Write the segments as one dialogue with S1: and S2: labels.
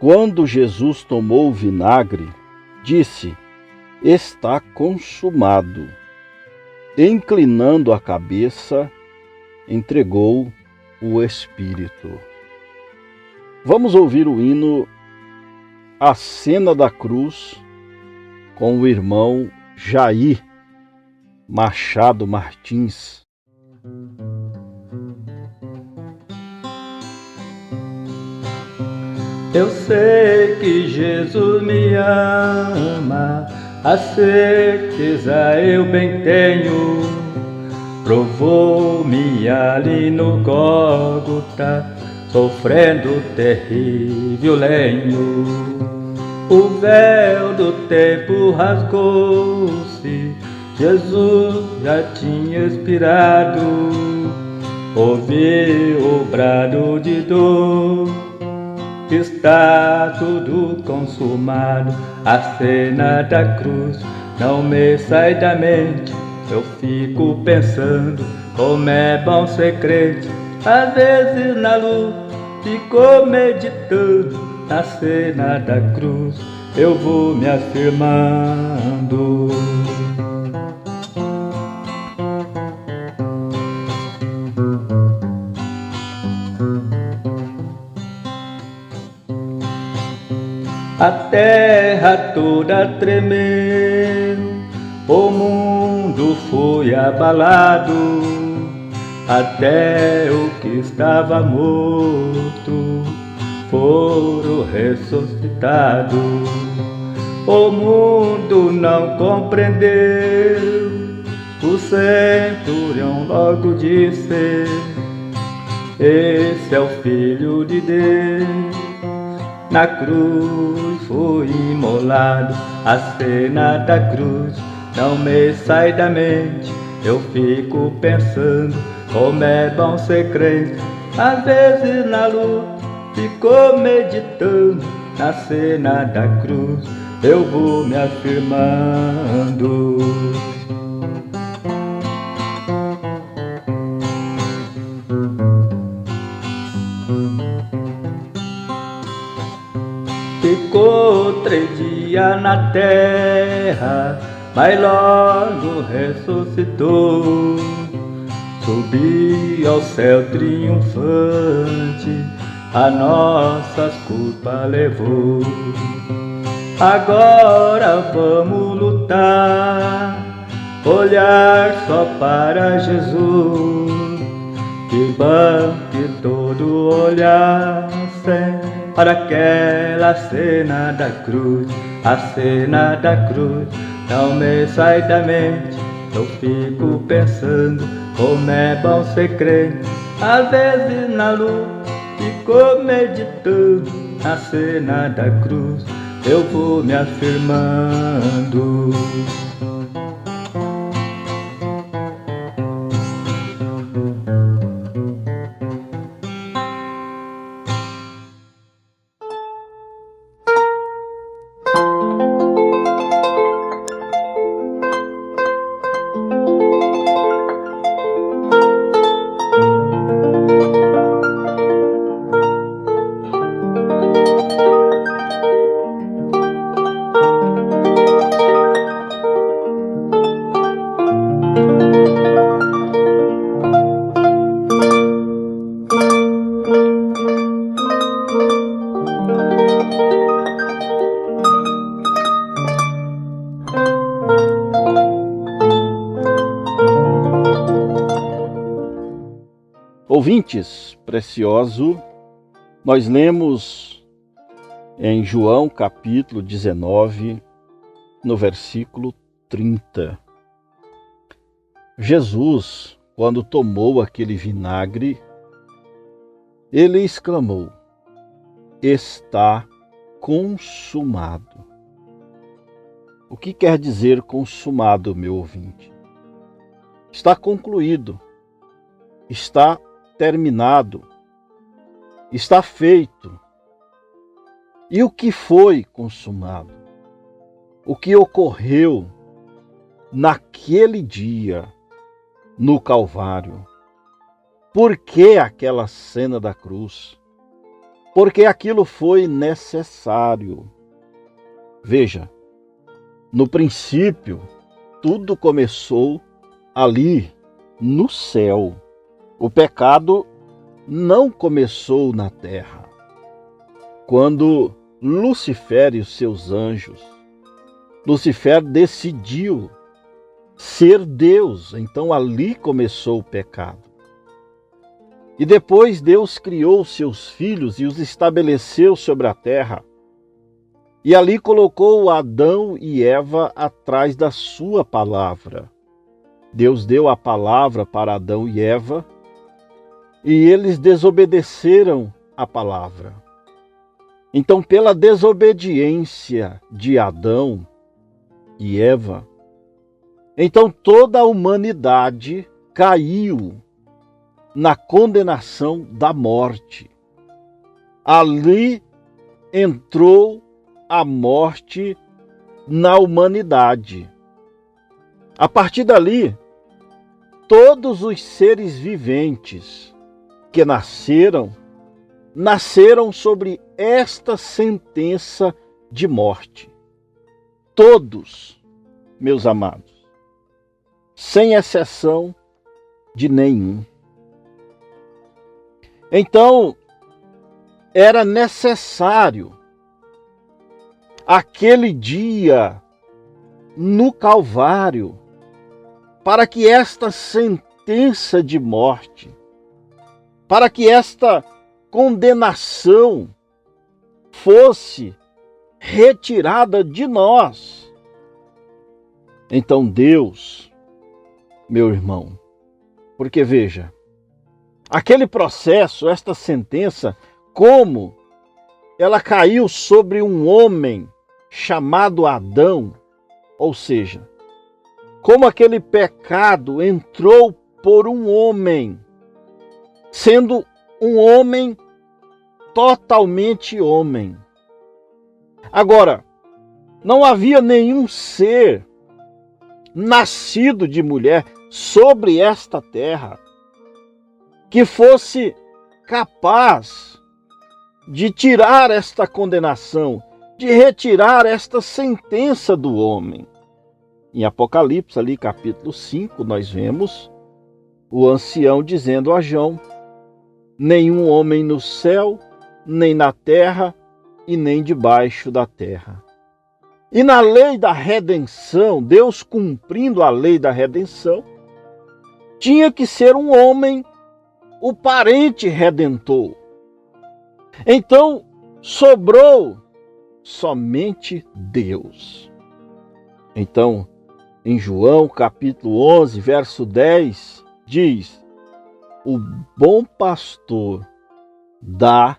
S1: Quando Jesus tomou o vinagre, disse: está consumado. Inclinando a cabeça, entregou o Espírito. Vamos ouvir o hino A Cena da Cruz com o irmão Jair Machado Martins.
S2: Eu sei que Jesus me ama, a certeza eu bem tenho. Provou-me ali no Gólgota, sofrendo terrível lenho. O véu do tempo rasgou-se, Jesus já tinha expirado. Ouvi o brado de dor, está tudo consumado. A cena da cruz não me sai da mente. Eu fico pensando como é bom ser crente. Às vezes na luz fico meditando. Na cena da cruz eu vou me afirmando. A terra toda tremeu, o mundo foi abalado, até o que estava morto foram ressuscitados. O mundo não compreendeu, o centurião logo disse: esse é o Filho de Deus. Na cruz foi imolado, a cena da cruz não me sai da mente. Eu fico pensando como é bom ser crente. Às vezes na luz fico meditando. Na cena da cruz eu vou me afirmando. Ficou 3 dias na terra, mas logo ressuscitou. Subiu ao céu triunfante, a nossas culpas levou. Agora vamos lutar, olhar só para Jesus. Que bom que todo olhassem para aquela cena da cruz. A cena da cruz não me sai da mente. Eu fico pensando como é bom ser crente. Às vezes na luz fico meditando. Na cena da cruz eu vou me afirmando.
S1: Ouvintes preciosos, nós lemos em João capítulo 19, no versículo 30. Jesus, quando tomou aquele vinagre, ele exclamou: está consumado. O que quer dizer consumado, meu ouvinte? Está concluído, está terminado, está feito. E o que foi consumado? O que ocorreu naquele dia no Calvário? Por que aquela cena da cruz? porque aquilo foi necessário. Veja, no princípio, tudo começou ali no céu. O pecado não começou na terra. Quando Lucifer e os seus anjos, Lucifer decidiu ser Deus, então ali começou o pecado. E depois Deus criou seus filhos e os estabeleceu sobre a terra. E ali colocou Adão e Eva atrás da sua palavra. Deus deu a palavra para Adão e Eva, e eles desobedeceram a palavra. Então, pela desobediência de Adão e Eva, então toda a humanidade caiu na condenação da morte. Ali entrou a morte na humanidade. A partir dali, todos os seres viventes que nasceram sobre esta sentença de morte. Todos, meus amados, sem exceção de nenhum. Então, era necessário aquele dia no Calvário para que esta sentença de morte, para que esta condenação fosse retirada de nós. Então Deus, meu irmão, porque veja, aquele processo, esta sentença, como ela caiu sobre um homem chamado Adão, ou seja, como aquele pecado entrou por um homem, sendo um homem totalmente homem. Agora, não havia nenhum ser nascido de mulher sobre esta terra que fosse capaz de tirar esta condenação, de retirar esta sentença do homem. Em Apocalipse, ali capítulo 5, nós vemos o ancião dizendo a João: nenhum homem no céu, nem na terra, e nem debaixo da terra. E na lei da redenção, Deus cumprindo a lei da redenção, tinha que ser um homem, o parente redentor. Então, sobrou somente Deus. Então, em João capítulo 11, verso 10, diz: o bom pastor dá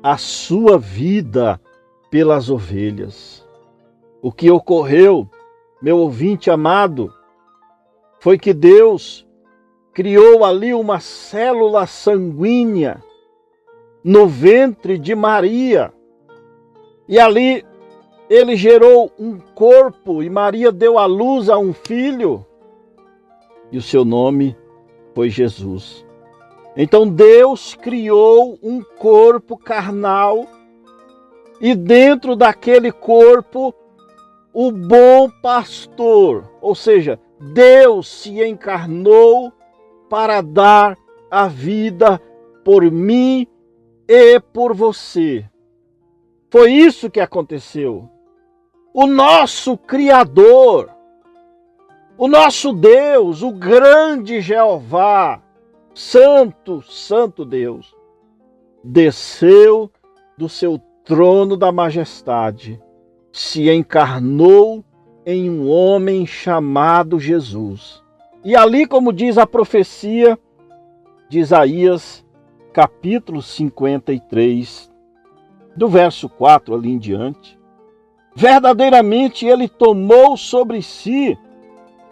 S1: a sua vida pelas ovelhas. O que ocorreu, meu ouvinte amado, foi que Deus criou ali uma célula sanguínea no ventre de Maria. E ali ele gerou um corpo e Maria deu à luz a um filho. E o seu nome foi Jesus. Então Deus criou um corpo carnal e dentro daquele corpo o bom pastor, ou seja, Deus se encarnou para dar a vida por mim e por você. Foi isso que aconteceu. O nosso Criador, o nosso Deus, o grande Jeová, Santo, Santo Deus, desceu do seu trono da majestade, se encarnou em um homem chamado Jesus. E ali, como diz a profecia de Isaías, capítulo 53, do verso 4 ali em diante, verdadeiramente ele tomou sobre si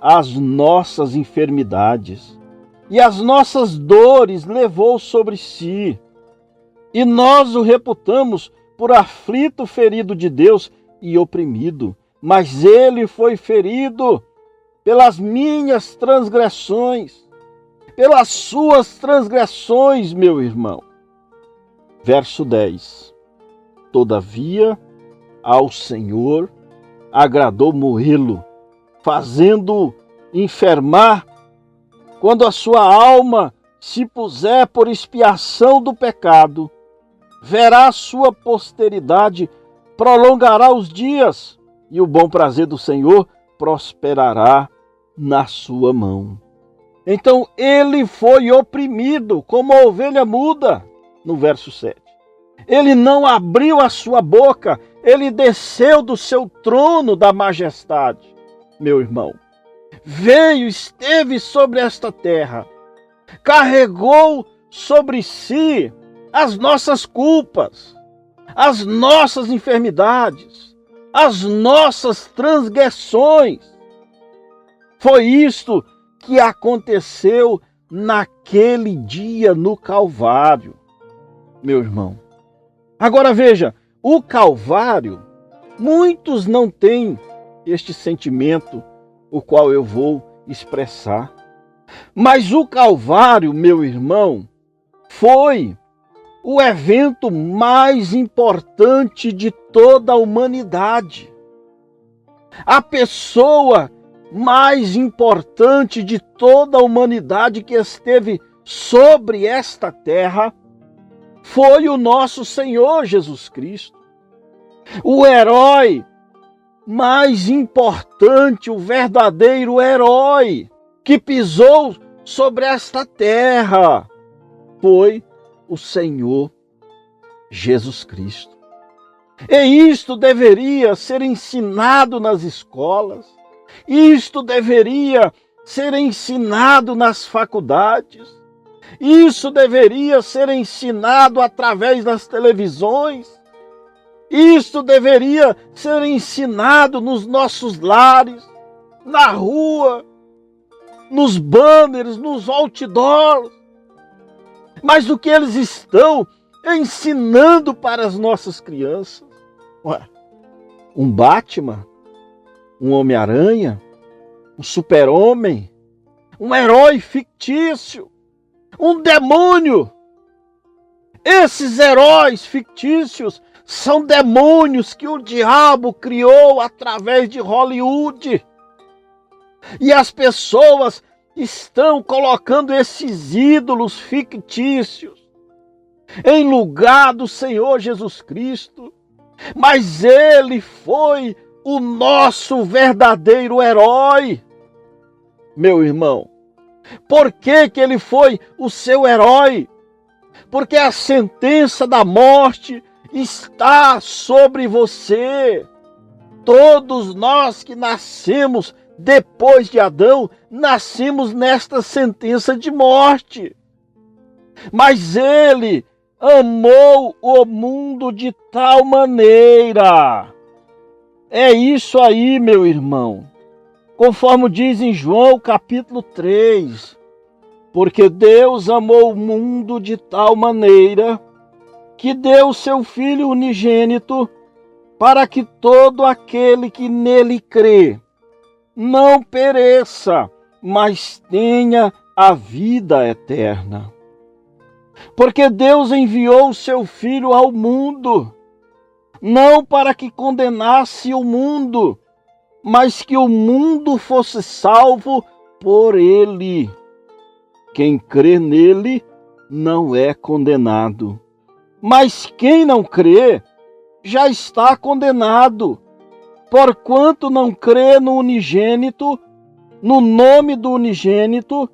S1: as nossas enfermidades e as nossas dores levou sobre si. E nós o reputamos por aflito, ferido de Deus e oprimido. Mas ele foi ferido pelas minhas transgressões, pelas suas transgressões, meu irmão. Verso 10. Todavia, ao Senhor agradou moê-lo, fazendo-o enfermar, quando a sua alma se puser por expiação do pecado. Verá a sua posteridade, prolongará os dias, e o bom prazer do Senhor prosperará na sua mão. Então ele foi oprimido como a ovelha muda, no verso 7. Ele não abriu a sua boca, ele desceu do seu trono da majestade, meu irmão. Veio, esteve sobre esta terra, carregou sobre si as nossas culpas, as nossas enfermidades, as nossas transgressões. Foi isto que aconteceu naquele dia no Calvário, meu irmão. Agora veja, o Calvário, muitos não têm este sentimento, o qual eu vou expressar. Mas o Calvário, meu irmão, foi o evento mais importante de toda a humanidade. A pessoa mais importante de toda a humanidade que esteve sobre esta terra foi o nosso Senhor Jesus Cristo. O herói mais importante, o verdadeiro herói que pisou sobre esta terra foi o Senhor Jesus Cristo. E isto deveria ser ensinado nas escolas, isto deveria ser ensinado nas faculdades, isso deveria ser ensinado através das televisões, isso deveria ser ensinado nos nossos lares, na rua, nos banners, nos outdoors. Mas o que eles estão ensinando para as nossas crianças? Ué, um Batman, um Homem-Aranha, um Super-Homem, um herói fictício, um demônio. Esses heróis fictícios são demônios que o diabo criou através de Hollywood. E as pessoas estão colocando esses ídolos fictícios em lugar do Senhor Jesus Cristo. Mas ele foi o nosso verdadeiro herói, meu irmão. Por que que ele foi o seu herói? Porque a sentença da morte está sobre você. Todos nós que nascemos depois de Adão, nascemos nesta sentença de morte. Mas ele amou o mundo de tal maneira. É isso aí, meu irmão. Conforme diz em João capítulo 3. Porque Deus amou o mundo de tal maneira que deu seu Filho unigênito para que todo aquele que nele crê não pereça, mas tenha a vida eterna. Porque Deus enviou o seu Filho ao mundo, não para que condenasse o mundo, mas que o mundo fosse salvo por ele. Quem crê nele não é condenado, mas quem não crê já está condenado, porquanto não crê no unigênito, no nome do unigênito,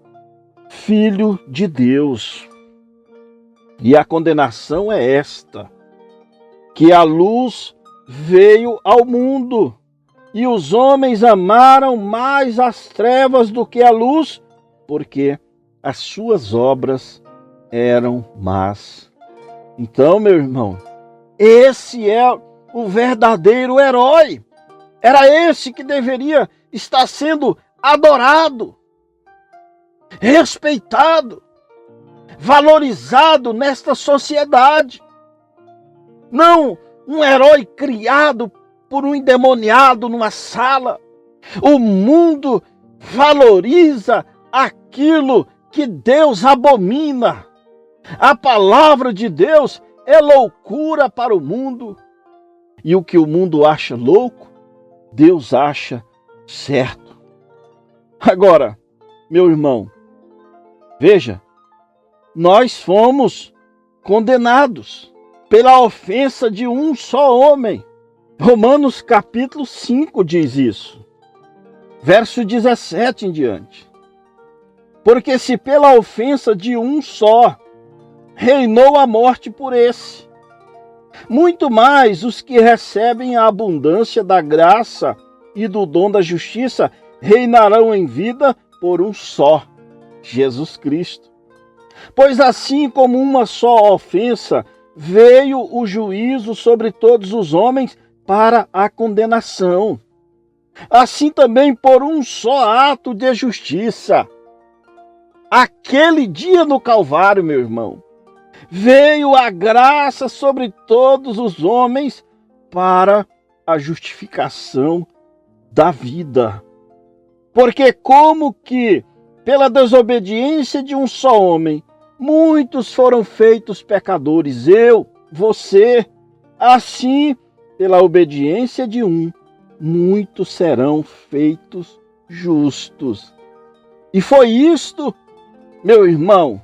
S1: Filho de Deus. E a condenação é esta, que a luz veio ao mundo, e os homens amaram mais as trevas do que a luz, porque as suas obras eram más. Então, meu irmão, esse é o verdadeiro herói. Era esse que deveria estar sendo adorado, respeitado, valorizado nesta sociedade. Não um herói criado por um endemoniado numa sala. O mundo valoriza aquilo que Deus abomina. A palavra de Deus é loucura para o mundo, e o que o mundo acha louco, Deus acha certo. Agora, meu irmão, veja, nós fomos condenados pela ofensa de um só homem. Romanos capítulo 5 diz isso, verso 17 em diante. Porque se pela ofensa de um só reinou a morte por esse, muito mais os que recebem a abundância da graça e do dom da justiça reinarão em vida por um só, Jesus Cristo. Pois assim como uma só ofensa veio o juízo sobre todos os homens para a condenação, assim também por um só ato de justiça, aquele dia no Calvário, meu irmão, veio a graça sobre todos os homens para a justificação da vida. Porque como que pela desobediência de um só homem, muitos foram feitos pecadores, eu, você, assim pela obediência de um, muitos serão feitos justos. E foi isto, meu irmão,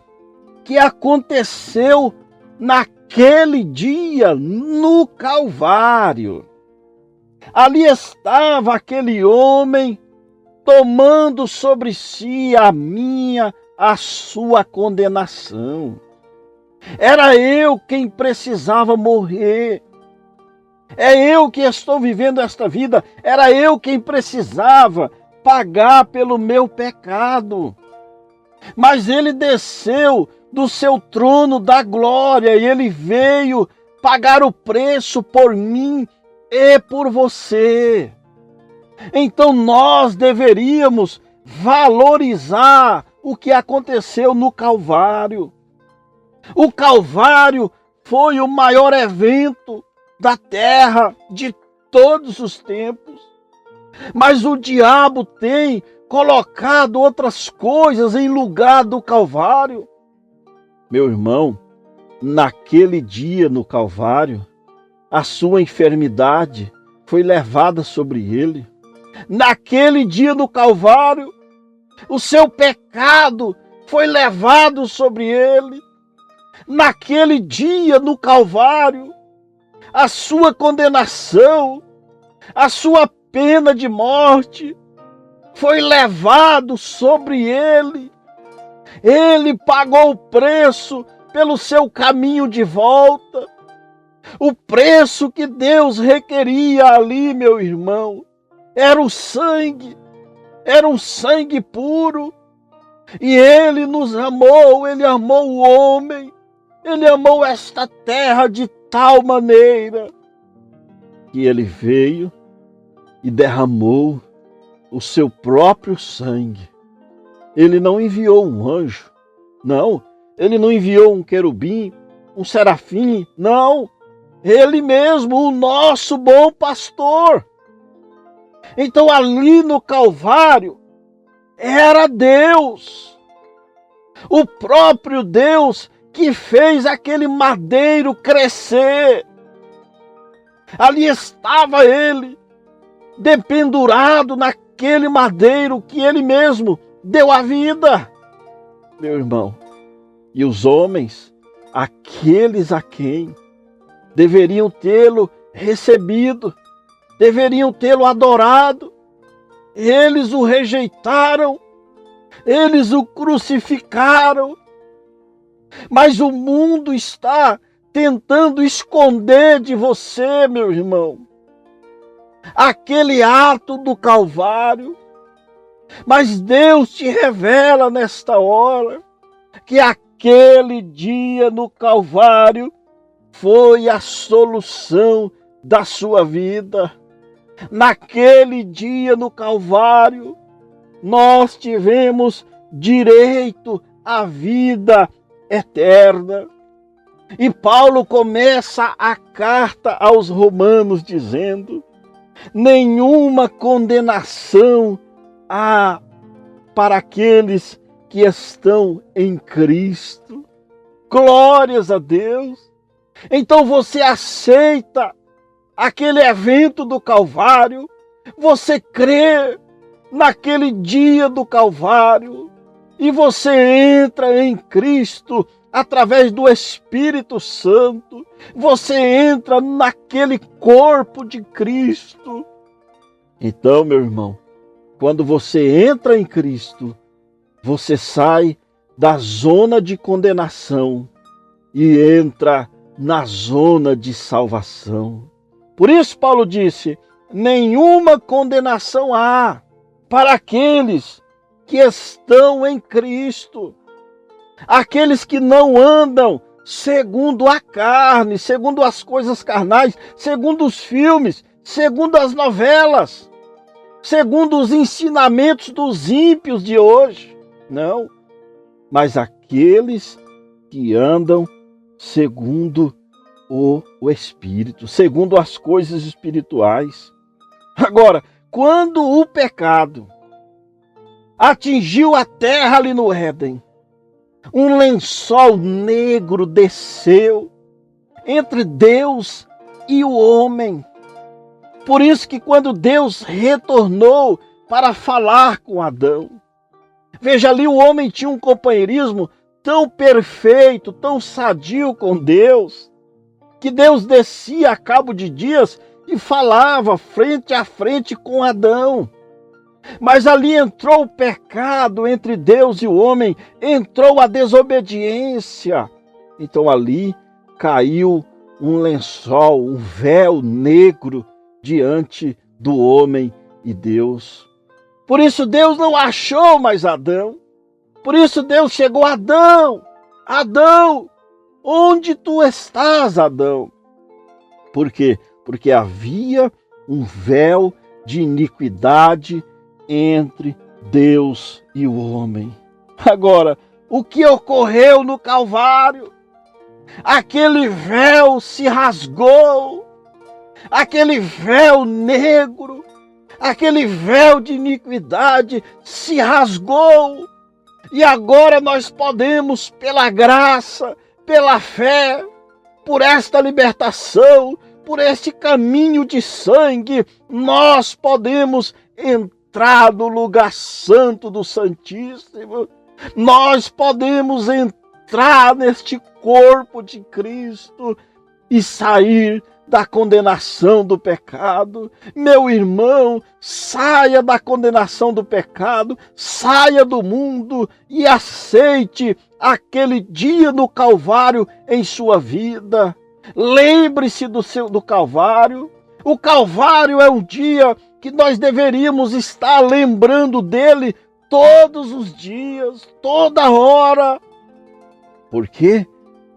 S1: que aconteceu naquele dia no Calvário. Ali estava aquele homem tomando sobre si a sua condenação. Era eu quem precisava morrer. É eu que estou vivendo esta vida. Era eu quem precisava pagar pelo meu pecado. Mas ele desceu do seu trono da glória e ele veio pagar o preço por mim e por você. Então nós deveríamos valorizar o que aconteceu no Calvário. O Calvário foi o maior evento da terra de todos os tempos. Mas o diabo tem colocado outras coisas em lugar do Calvário. Meu irmão, naquele dia no Calvário, a sua enfermidade foi levada sobre ele. Naquele dia no Calvário, o seu pecado foi levado sobre ele. Naquele dia no Calvário, a sua condenação, a sua pena de morte foi levado sobre ele. Ele pagou o preço pelo seu caminho de volta. O preço que Deus requeria ali, meu irmão, era o sangue. Era um sangue puro. E ele nos amou, ele amou o homem. Ele amou esta terra de tal maneira que ele veio e derramou o seu próprio sangue. Ele não enviou um anjo, não. Ele não enviou um querubim, um serafim, não. Ele mesmo, o nosso bom pastor. Então ali no Calvário era Deus, o próprio Deus que fez aquele madeiro crescer. Ali estava ele, dependurado naquele madeiro que ele mesmo deu a vida. Meu irmão, e os homens, aqueles a quem deveriam tê-lo recebido, deveriam tê-lo adorado, eles o rejeitaram, eles o crucificaram. Mas o mundo está tentando esconder de você, meu irmão, aquele ato do Calvário. Mas Deus te revela nesta hora que aquele dia no Calvário foi a solução da sua vida. Naquele dia no Calvário, nós tivemos direito à vida eterna. E Paulo começa a carta aos Romanos dizendo: nenhuma condenação há para aqueles que estão em Cristo. Glórias a Deus! Então você aceita aquele evento do Calvário, você crê naquele dia do Calvário e você entra em Cristo através do Espírito Santo, você entra naquele corpo de Cristo. Então, meu irmão, quando você entra em Cristo, você sai da zona de condenação e entra na zona de salvação. Por isso Paulo disse: nenhuma condenação há para aqueles que estão em Cristo, aqueles que não andam segundo a carne, segundo as coisas carnais, segundo os filmes, segundo as novelas, segundo os ensinamentos dos ímpios de hoje. Não, mas aqueles que andam segundo o Espírito, segundo as coisas espirituais. Agora, quando o pecado atingiu a terra ali no Éden, um lençol negro desceu entre Deus e o homem. Por isso que quando Deus retornou para falar com Adão, veja ali, o homem tinha um companheirismo tão perfeito, tão sadio com Deus, que Deus descia a cabo de dias e falava frente a frente com Adão. Mas ali entrou o pecado entre Deus e o homem, entrou a desobediência. Então ali caiu um lençol, um véu negro diante do homem e Deus. Por isso Deus não achou mais Adão. Por isso Deus chegou: Adão, Adão, onde tu estás, Adão? Por quê? Porque havia um véu de iniquidade entre Deus e o homem. Agora, o que ocorreu no Calvário? Aquele véu se rasgou, aquele véu negro, aquele véu de iniquidade se rasgou. E agora nós podemos, pela graça, pela fé, por esta libertação, por este caminho de sangue, nós podemos entrar no lugar santo do Santíssimo. Nós podemos entrar neste corpo de Cristo e sair da condenação do pecado. Meu irmão, saia da condenação do pecado, saia do mundo e aceite aquele dia no Calvário em sua vida. Lembre-se do Calvário. O Calvário é um dia que nós deveríamos estar lembrando dele todos os dias, toda hora. Por quê?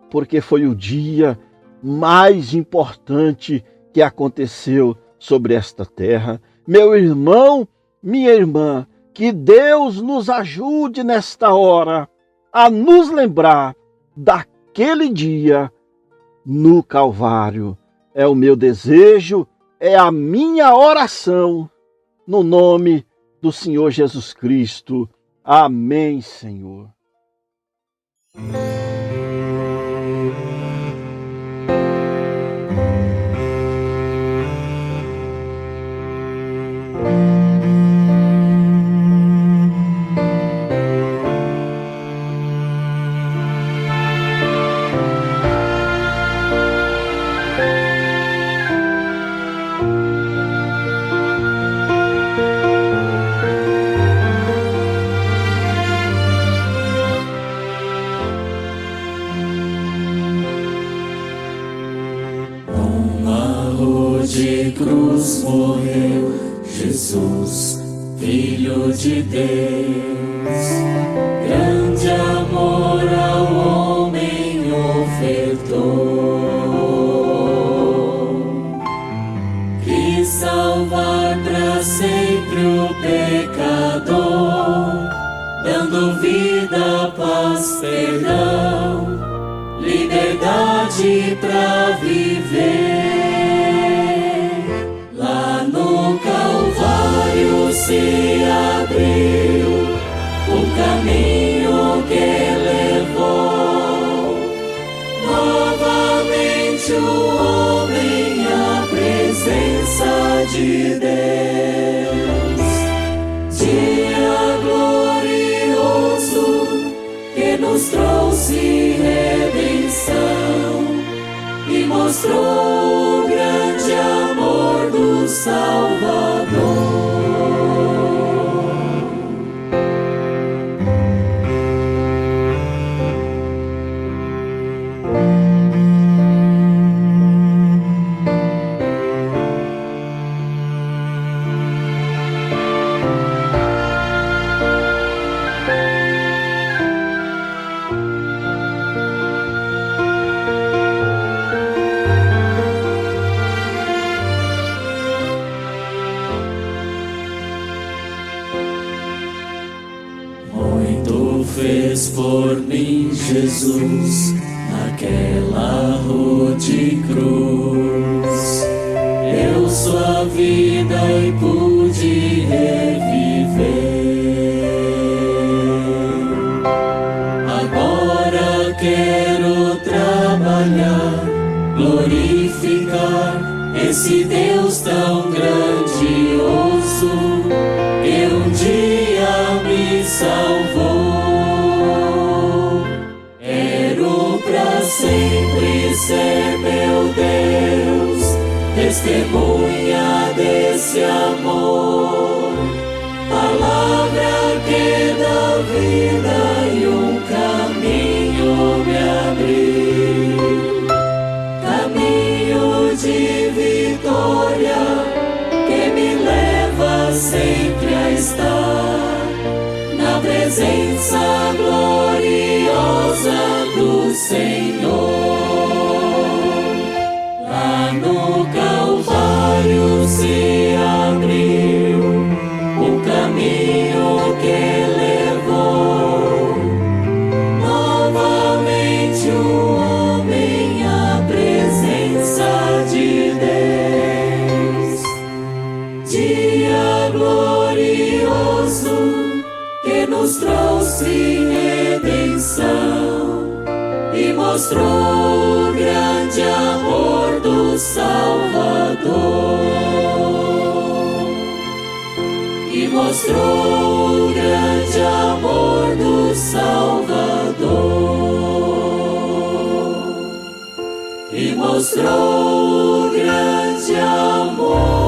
S1: Porque foi o dia mais importante que aconteceu sobre esta terra. Meu irmão, minha irmã, que Deus nos ajude nesta hora a nos lembrar daquele dia no Calvário. É o meu desejo, é a minha oração, no nome do Senhor Jesus Cristo. Amém, Senhor.
S3: De cruz morreu Jesus, Filho de Deus. Grande amor ao homem ofertou, quis salvar para sempre o pecador, dando vida, paz, perdão, liberdade para viver. Se abriu o caminho que levou novamente fez por mim, Jesus, naquela rude cruz. Eu sua vida e pude reviver. Agora quero trabalhar, glorificar esse Deus tão grandioso que um dia me salvou. Quero pra sempre ser meu Deus, testemunha desse amor, palavra que dá vida e um caminho me abriu, caminho de vitória que me leva sempre a estar na presença gloriosa do Senhor. Lá no Calvário se abriu um caminho que levou novamente o homem à presença de Deus. Dia glorioso que nos trouxe redenção e mostrou o grande amor do Salvador. E mostrou o grande amor do Salvador. E mostrou o grande amor